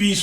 20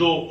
2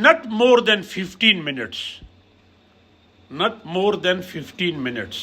not more than 15 minutes، not more than 15 minutes.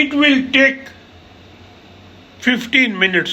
it will take 15 minutes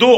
2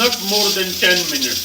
not more than 10 minutes،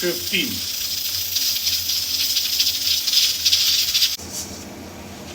15.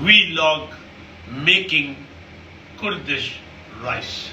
vlog making Kurdish rice.